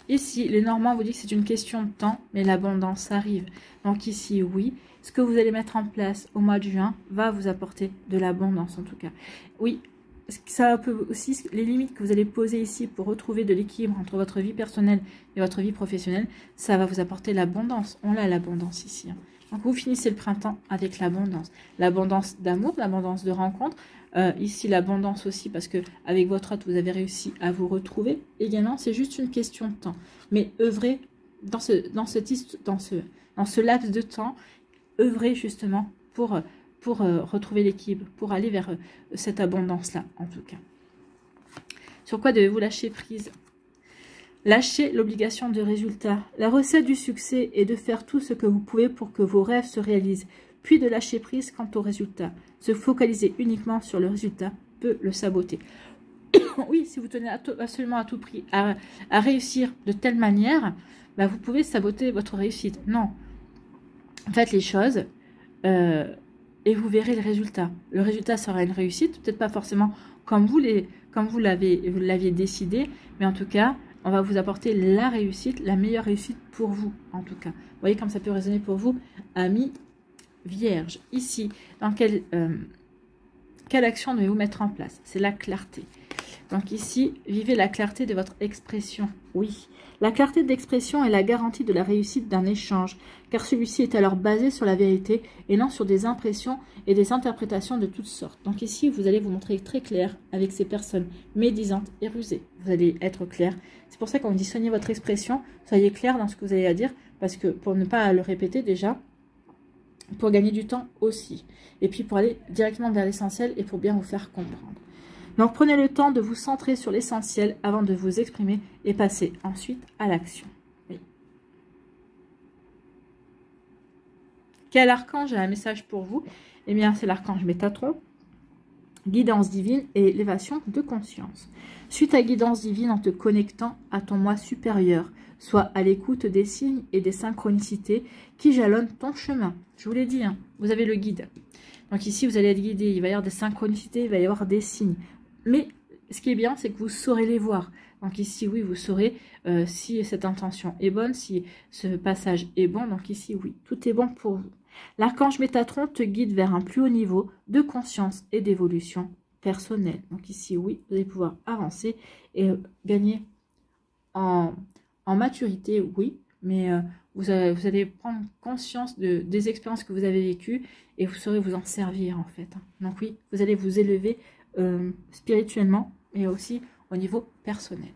Ici, les Normands vous disent que c'est une question de temps, mais l'abondance arrive. Donc ici, oui, ce que vous allez mettre en place au mois de juin va vous apporter de l'abondance, en tout cas. Oui, ça peut aussi, les limites que vous allez poser ici pour retrouver de l'équilibre entre votre vie personnelle et votre vie professionnelle, ça va vous apporter l'abondance. On a l'abondance ici. Hein. Donc vous finissez le printemps avec l'abondance. L'abondance d'amour, l'abondance de rencontres. Ici, l'abondance aussi, parce que avec votre hôte, vous avez réussi à vous retrouver. Également, c'est juste une question de temps. Mais œuvrez dans ce laps de temps, œuvrez justement pour retrouver l'équilibre, pour aller vers cette abondance-là, en tout cas. Sur quoi devez-vous lâcher prise? Lâchez l'obligation de résultat. La recette du succès est de faire tout ce que vous pouvez pour que vos rêves se réalisent, puis de lâcher prise quant au résultat. Se focaliser uniquement sur le résultat peut le saboter. Oui, si vous tenez absolument à tout prix à réussir de telle manière, bah vous pouvez saboter votre réussite. Non. Faites les choses et vous verrez le résultat. Le résultat sera une réussite, peut-être pas forcément comme vous l'aviez décidé, mais en tout cas, on va vous apporter la réussite, la meilleure réussite pour vous, en tout cas. Vous voyez comme ça peut résonner pour vous, amis Vierge. Ici, dans quelle action devez-vous mettre en place? C'est la clarté. Donc ici, vivez la clarté de votre expression. Oui, la clarté d'expression est la garantie de la réussite d'un échange, car celui-ci est alors basé sur la vérité et non sur des impressions et des interprétations de toutes sortes. Donc ici, vous allez vous montrer très clair avec ces personnes médisantes et rusées. Vous allez être clair. C'est pour ça qu'on dit soignez votre expression, soyez clair dans ce que vous allez à dire, parce que pour ne pas le répéter déjà, pour gagner du temps aussi. Et puis pour aller directement vers l'essentiel et pour bien vous faire comprendre. Donc prenez le temps de vous centrer sur l'essentiel avant de vous exprimer et passer ensuite à l'action. Oui. Quel archange a un message pour vous? Eh bien, c'est l'archange Métatron, guidance divine et élévation de conscience. Suite à guidance divine en te connectant à ton moi supérieur, soit à l'écoute des signes et des synchronicités qui jalonnent ton chemin. Je vous l'ai dit, hein, vous avez le guide. Donc ici, vous allez être guidé, il va y avoir des synchronicités, il va y avoir des signes. Mais ce qui est bien, c'est que vous saurez les voir. Donc ici, oui, vous saurez si cette intention est bonne, si ce passage est bon. Donc ici, oui, tout est bon pour vous. L'archange Métatron te guide vers un plus haut niveau de conscience et d'évolution personnelle. Donc ici, oui, vous allez pouvoir avancer et gagner en maturité, oui, mais vous allez prendre conscience des expériences que vous avez vécues et vous saurez vous en servir en fait. Donc oui, vous allez vous élever spirituellement et aussi au niveau personnel.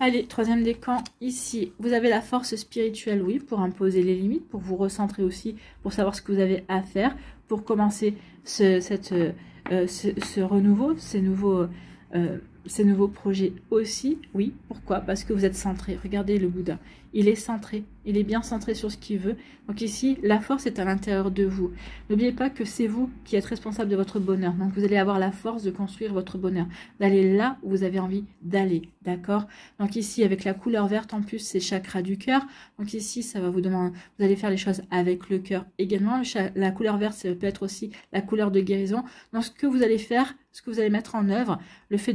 Allez, troisième décan, ici, vous avez la force spirituelle, oui, pour imposer les limites, pour vous recentrer aussi, pour savoir ce que vous avez à faire, pour commencer ce renouveau, ces nouveaux projets aussi, oui. Pourquoi? Parce que vous êtes centré. Regardez le Bouddha, il est centré, il est bien centré sur ce qu'il veut. Donc ici, la force est à l'intérieur de vous. N'oubliez pas que c'est vous qui êtes responsable de votre bonheur. Donc vous allez avoir la force de construire votre bonheur, d'aller là où vous avez envie d'aller, d'accord? Donc ici, avec la couleur verte, en plus, c'est chakra du cœur. Donc ici, ça va vous demander, vous allez faire les choses avec le cœur également. La couleur verte, ça peut être aussi la couleur de guérison. Donc ce que vous allez faire, ce que vous allez mettre en œuvre, le fait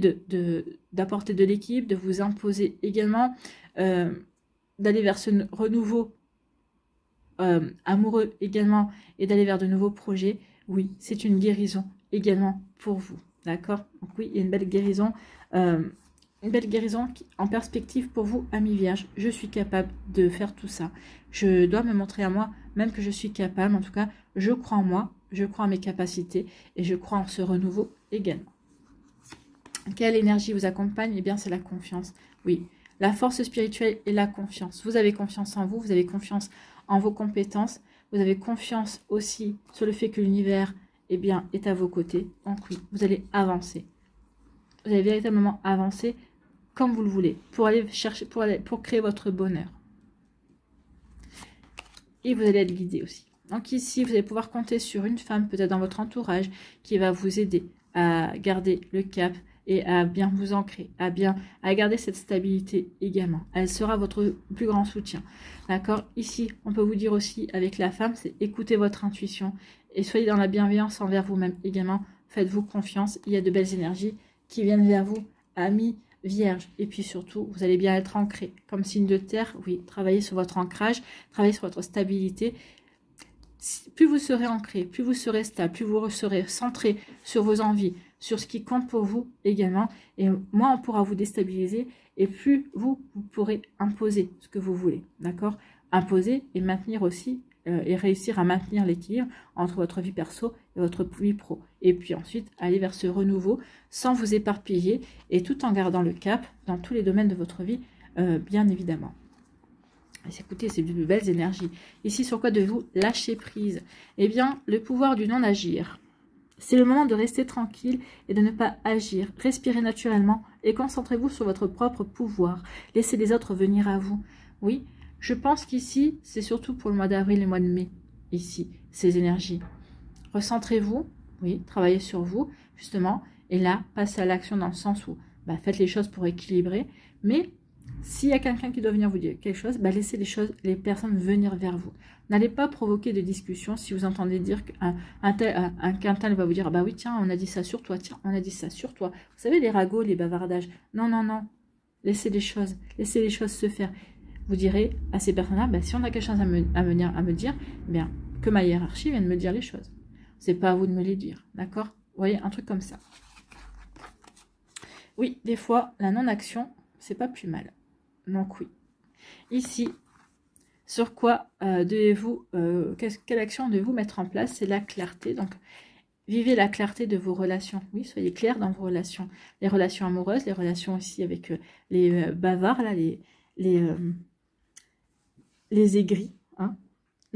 d'apporter de l'équipe, de vous imposer également, d'aller vers ce renouveau amoureux également et d'aller vers de nouveaux projets, oui, c'est une guérison également pour vous, d'accord? Donc oui, il y a une belle guérison en perspective pour vous, amis vierges. Je suis capable de faire tout ça. Je dois me montrer à moi, même que je suis capable. En tout cas, je crois en moi, je crois en mes capacités et je crois en ce renouveau également. Quelle énergie vous accompagne? Eh bien, c'est la confiance. Oui, la force spirituelle et la confiance. Vous avez confiance en vous, vous avez confiance en vos compétences. Vous avez confiance aussi sur le fait que l'univers, eh bien, est à vos côtés. Donc oui, vous allez avancer. Vous allez véritablement avancer comme vous le voulez, pour aller chercher, pour créer votre bonheur. Et vous allez être guidé aussi. Donc ici, vous allez pouvoir compter sur une femme, peut-être dans votre entourage, qui va vous aider à garder le cap et à bien vous ancrer, à garder cette stabilité également. Elle sera votre plus grand soutien. D'accord? Ici, on peut vous dire aussi, avec la femme, c'est écoutez votre intuition et soyez dans la bienveillance envers vous-même également. Faites-vous confiance. Il y a de belles énergies qui viennent vers vous, amis vierges. Et puis surtout, vous allez bien être ancré. Comme signe de terre, oui, travaillez sur votre ancrage, travaillez sur votre stabilité. Plus vous serez ancré, plus vous serez stable, plus vous serez centré sur vos envies, sur ce qui compte pour vous également. Et moins on pourra vous déstabiliser et plus vous pourrez imposer ce que vous voulez. D'accord? Imposer et maintenir aussi et réussir à maintenir l'équilibre entre votre vie perso et votre vie pro. Et puis ensuite, aller vers ce renouveau sans vous éparpiller et tout en gardant le cap dans tous les domaines de votre vie, bien évidemment. Écoutez, c'est de belles énergies. Ici, sur quoi devez-vous lâcher prise? Eh bien, le pouvoir du non-agir. C'est le moment de rester tranquille et de ne pas agir. Respirez naturellement et concentrez-vous sur votre propre pouvoir. Laissez les autres venir à vous. Oui, je pense qu'ici, c'est surtout pour le mois d'avril et le mois de mai. Ici, ces énergies. Recentrez-vous, oui, travaillez sur vous, justement. Et là, passez à l'action dans le sens où faites les choses pour équilibrer. Mais s'il y a quelqu'un qui doit venir vous dire quelque chose, laissez les personnes venir vers vous. N'allez pas provoquer de discussions si vous entendez dire qu'un tel va vous dire, oui, tiens, on a dit ça sur toi, tiens, on a dit ça sur toi. Vous savez, les ragots, les bavardages. Non, non, non. Laissez les choses se faire. Vous direz à ces personnes-là, si on a quelque chose à me dire, bien, que ma hiérarchie vienne me dire les choses. C'est pas à vous de me les dire, d'accord? Vous voyez, un truc comme ça. Oui, des fois, la non-action, c'est pas plus mal. Donc oui. Ici, sur quoi devez-vous, quelle action devez-vous mettre en place? C'est la clarté. Donc, vivez la clarté de vos relations. Oui, soyez clair dans vos relations. Les relations amoureuses, les relations aussi avec les bavards, là, les aigris. Hein.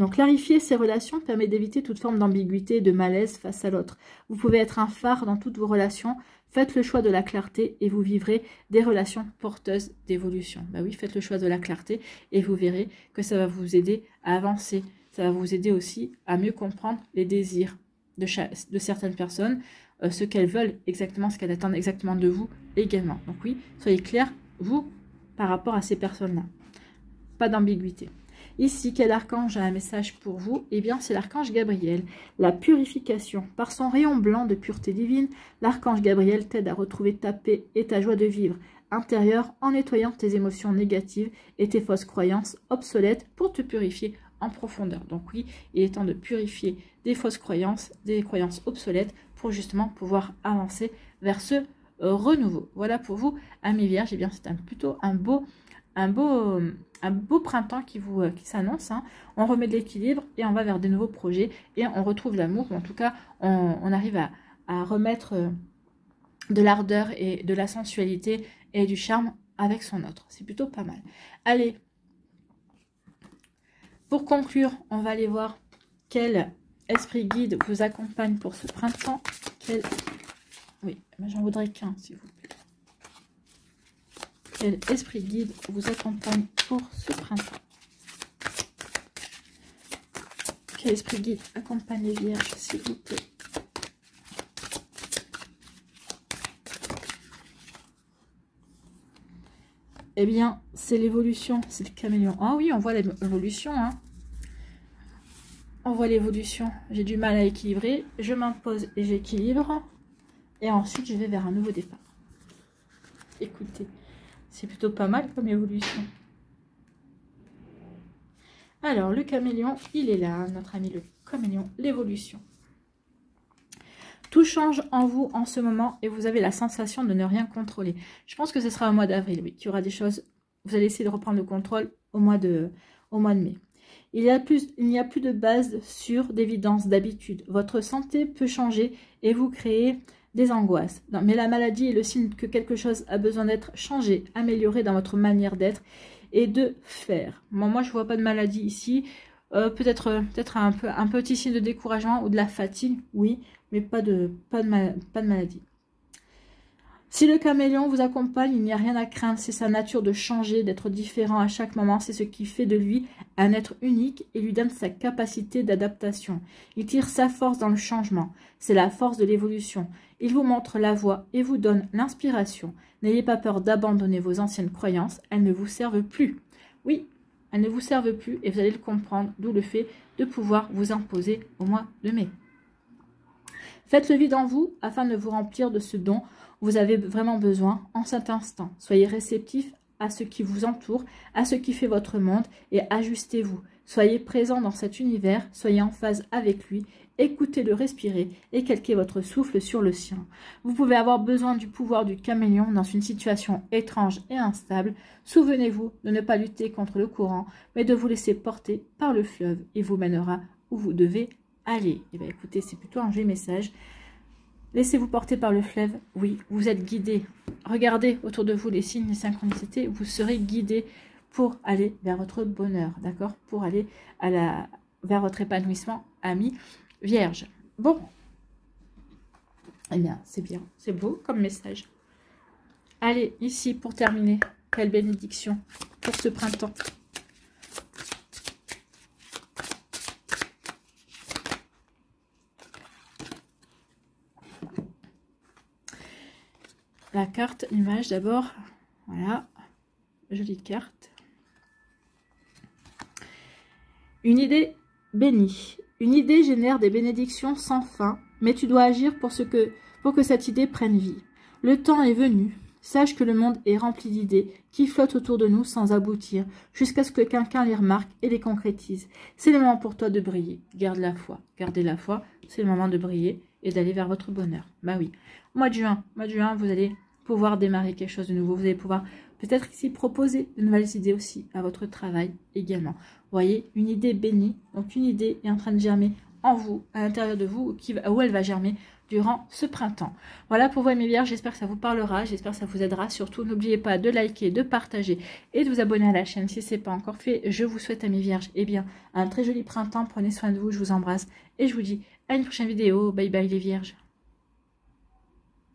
Donc, clarifier ces relations permet d'éviter toute forme d'ambiguïté et de malaise face à l'autre. Vous pouvez être un phare dans toutes vos relations. Faites le choix de la clarté et vous vivrez des relations porteuses d'évolution. Bah oui, faites le choix de la clarté et vous verrez que ça va vous aider à avancer. Ça va vous aider aussi à mieux comprendre les désirs de certaines personnes, ce qu'elles veulent exactement, ce qu'elles attendent exactement de vous également. Donc oui, soyez clairs, vous, par rapport à ces personnes-là. Pas d'ambiguïté. Ici, quel archange a un message pour vous? Eh bien, c'est l'archange Gabriel. La purification. Par son rayon blanc de pureté divine, l'archange Gabriel t'aide à retrouver ta paix et ta joie de vivre intérieure en nettoyant tes émotions négatives et tes fausses croyances obsolètes pour te purifier en profondeur. Donc oui, il est temps de purifier des fausses croyances, des croyances obsolètes pour justement pouvoir avancer vers ce renouveau. Voilà pour vous, amis vierges. Eh bien, c'est plutôt un beau printemps qui s'annonce. Hein. On remet de l'équilibre et on va vers de nouveaux projets et on retrouve l'amour. En tout cas, on arrive à remettre de l'ardeur et de la sensualité et du charme avec son autre. C'est plutôt pas mal. Allez, pour conclure, on va aller voir quel esprit guide vous accompagne pour ce printemps. Oui, j'en voudrais qu'un, s'il vous plaît. Quel esprit guide vous accompagne pour ce printemps? Quel esprit guide accompagne les vierges, s'il vous plaît? Eh bien, c'est l'évolution, c'est le caméléon. Ah oui, on voit l'évolution. Hein. On voit l'évolution. J'ai du mal à équilibrer. Je m'impose et j'équilibre. Et ensuite, je vais vers un nouveau départ. Écoutez, c'est plutôt pas mal comme évolution. Alors, le caméléon, il est là, notre ami le caméléon, l'évolution. Tout change en vous en ce moment et vous avez la sensation de ne rien contrôler. Je pense que ce sera au mois d'avril, oui, qu'il y aura des choses. Vous allez essayer de reprendre le contrôle au mois de mai. Il n'y a plus de base sûre, d'évidence, d'habitude. Votre santé peut changer et vous créer des angoisses. Non, mais la maladie est le signe que quelque chose a besoin d'être changé, amélioré dans votre manière d'être et de faire. Moi, je ne vois pas de maladie ici. Peut-être un petit signe de découragement ou de la fatigue, oui, mais pas de maladie. Si le caméléon vous accompagne, il n'y a rien à craindre. C'est sa nature de changer, d'être différent à chaque moment. C'est ce qui fait de lui un être unique et lui donne sa capacité d'adaptation. Il tire sa force dans le changement. C'est la force de l'évolution. Il vous montre la voie et vous donne l'inspiration. N'ayez pas peur d'abandonner vos anciennes croyances. Elles ne vous servent plus. Oui, elles ne vous servent plus et vous allez le comprendre, d'où le fait de pouvoir vous imposer au mois de mai. Faites le vide en vous afin de vous remplir de ce dont vous avez vraiment besoin en cet instant. Soyez réceptif à ce qui vous entoure, à ce qui fait votre monde et ajustez-vous. Soyez présent dans cet univers, soyez en phase avec lui, écoutez-le respirer et calquez votre souffle sur le sien. Vous pouvez avoir besoin du pouvoir du caméléon dans une situation étrange et instable. Souvenez-vous de ne pas lutter contre le courant, mais de vous laisser porter par le fleuve. Il vous mènera où vous devez aller. Et bien écoutez, c'est plutôt un joli message. Laissez-vous porter par le fleuve. Oui, vous êtes guidé. Regardez autour de vous les signes, les synchronicités. Vous serez guidé pour aller vers votre bonheur, d'accord? Pour aller vers votre épanouissement, ami vierge. Bon. Eh bien, c'est bien. C'est beau comme message. Allez, ici, pour terminer, quelle bénédiction pour ce printemps. La carte, l'image d'abord. Voilà. Jolie carte. Une idée bénie. Une idée génère des bénédictions sans fin, mais tu dois agir pour que cette idée prenne vie. Le temps est venu. Sache que le monde est rempli d'idées qui flottent autour de nous sans aboutir, jusqu'à ce que quelqu'un les remarque et les concrétise. C'est le moment pour toi de briller. Garde la foi. Gardez la foi. C'est le moment de briller et d'aller vers votre bonheur. Bah oui. Mois de juin, vous allez pouvoir démarrer quelque chose de nouveau. Vous allez pouvoir peut-être ici proposer de nouvelles idées aussi à votre travail également. Vous voyez, une idée bénie. Donc une idée est en train de germer en vous, à l'intérieur de vous, où elle va germer durant ce printemps. Voilà pour vous mes vierges, j'espère que ça vous parlera, j'espère que ça vous aidera. Surtout, n'oubliez pas de liker, de partager et de vous abonner à la chaîne si ce n'est pas encore fait. Je vous souhaite à mes vierges, eh bien, un très joli printemps, prenez soin de vous, je vous embrasse et je vous dis à une prochaine vidéo. Bye bye les vierges.